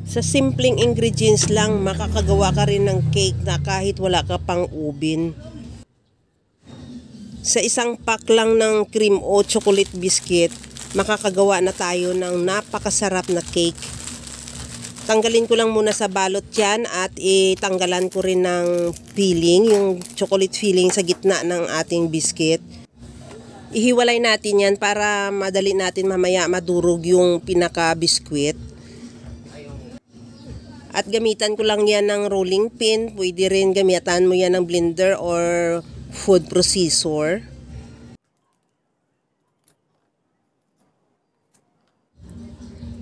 Sa simpleng ingredients lang, makakagawa ka rin ng cake na kahit wala ka pang oven. Sa isang pack lang ng cream o chocolate biscuit, makakagawa na tayo ng napakasarap na cake. Tanggalin ko lang muna sa balot yan at itanggalan ko rin ng filling, yung chocolate filling sa gitna ng ating biscuit. Ihiwalay natin yan para madali natin mamaya madurog yung pinaka-biscuit. At gamitan ko lang yan ng rolling pin. Pwede rin gamitan mo yan ng blender or food processor.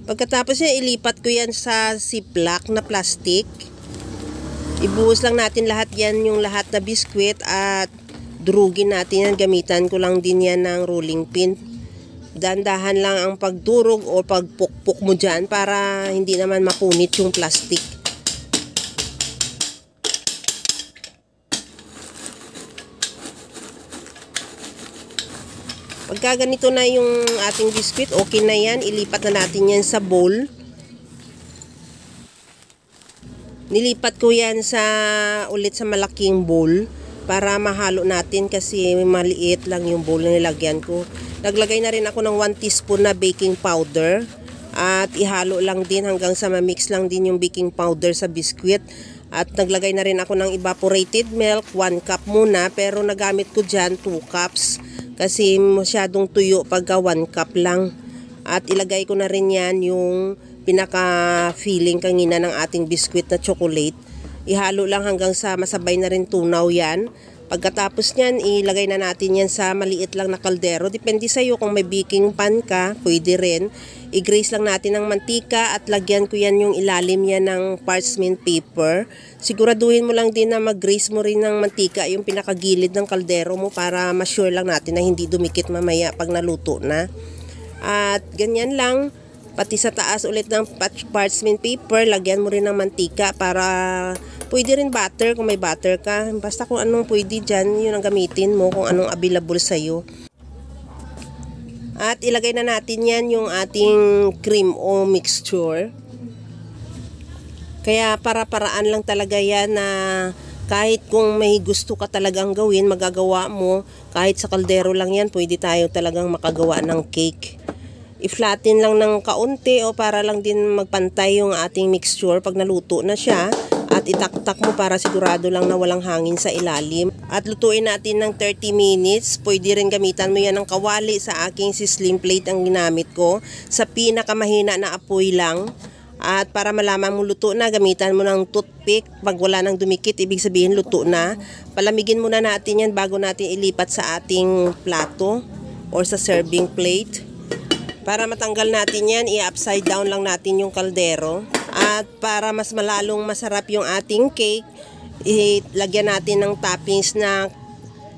Pagkatapos yan, ilipat ko yan sa ziplock na plastic. Ibuhos lang natin lahat yan, yung lahat na biskwit at durugin natin yan. Gamitan ko lang din yan ng rolling pin. Dahan-dahan lang ang pagdurog o pagpukpok mo dyan para hindi naman mapunit yung plastic. Pagka ganito na yung ating biscuit, okay na yan. Ilipat na natin yan sa bowl. Nilipat ko yan ulit sa malaking bowl para mahalo natin kasi maliit lang yung bowl na nilagyan ko. Naglagay na rin ako ng 1 teaspoon na baking powder at ihalo lang din hanggang sa ma-mix lang din yung baking powder sa biscuit. At naglagay na rin ako ng evaporated milk, 1 cup muna, pero nagamit ko dyan 2 cups kasi masyadong tuyo pagka 1 cup lang. At ilagay ko na rin yan yung pinaka-filling kanina ng ating biscuit na chocolate. Ihalo lang hanggang sa masabay na rin tunaw yan. Pagkatapos nyan, ilagay na natin yan sa maliit lang na kaldero. Depende sa'yo kung may baking pan ka, pwede rin. I-grease lang natin ng mantika at lagyan ko yan yung ilalim yan ng parchment paper. Siguraduhin mo lang din na mag-grease mo rin ng mantika yung pinakagilid ng kaldero mo para ma-sure lang natin na hindi dumikit mamaya pag naluto na. At ganyan lang. Pati sa taas ulit ng parchment paper, lagyan mo rin ng mantika para pwede rin butter kung may butter ka. Basta kung anong pwede dyan, yun ang gamitin mo kung anong available sa'yo. At ilagay na natin yan yung ating cream o mixture. Kaya para-paraan lang talaga yan na kahit kung may gusto ka talagang gawin, magagawa mo. Kahit sa kaldero lang yan, pwede tayo talagang makagawa ng cake. I-flatten lang ng kaunti o para lang din magpantay yung ating mixture pag naluto na siya. At itaktak mo para sigurado lang na walang hangin sa ilalim. At lutuin natin ng 30 minutes. Pwede rin gamitan mo yan ng kawali. Sa aking sizzling plate ang ginamit ko. Sa pinakamahina na apoy lang. At para malaman mo luto na, gamitan mo ng toothpick. Pag wala nang dumikit, ibig sabihin luto na. Palamigin muna natin yan bago natin ilipat sa ating plato or sa serving plate. Para matanggal natin yan, i-upside down lang natin yung kaldero. At para mas malalong masarap yung ating cake, ilagyan natin ng toppings na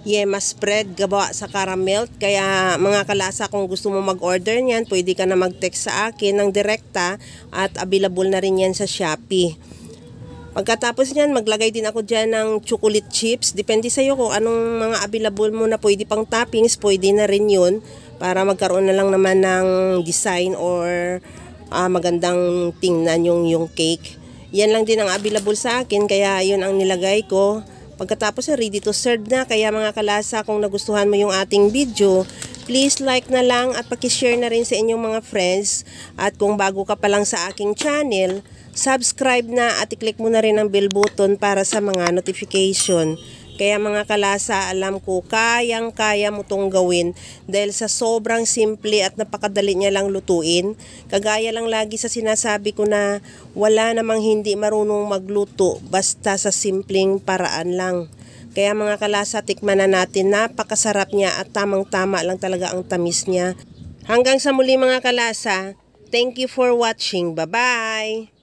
yema spread gawa sa caramel. Kaya mga kalasa, kung gusto mo mag-order niyan, pwede ka na mag-text sa akin ng direkta at available na rin yan sa Shopee. Pagkatapos niyan, maglagay din ako dyan ng chocolate chips. Depende sa'yo kung anong mga available mo na pwede pang toppings, pwede na rin yun. Para magkaroon na lang naman ng design or magandang tingnan yung cake. Yan lang din ang available sa akin, kaya yun ang nilagay ko. Pagkatapos ready to serve na. Kaya mga kalasa, kung nagustuhan mo yung ating video, please like na lang at pakishare na rin sa inyong mga friends. At kung bago ka pa lang sa aking channel, subscribe na at i-click mo na rin ang bell button para sa mga notification. Kaya mga kalasa, alam ko kayang-kaya mo tong gawin dahil sa sobrang simple at napakadali niya lang lutuin. Kagaya lang lagi sa sinasabi ko na wala namang hindi marunong magluto basta sa simpleng paraan lang. Kaya mga kalasa, tikman na natin, napakasarap niya at tamang-tama lang talaga ang tamis niya. Hanggang sa muli mga kalasa, thank you for watching. Bye-bye!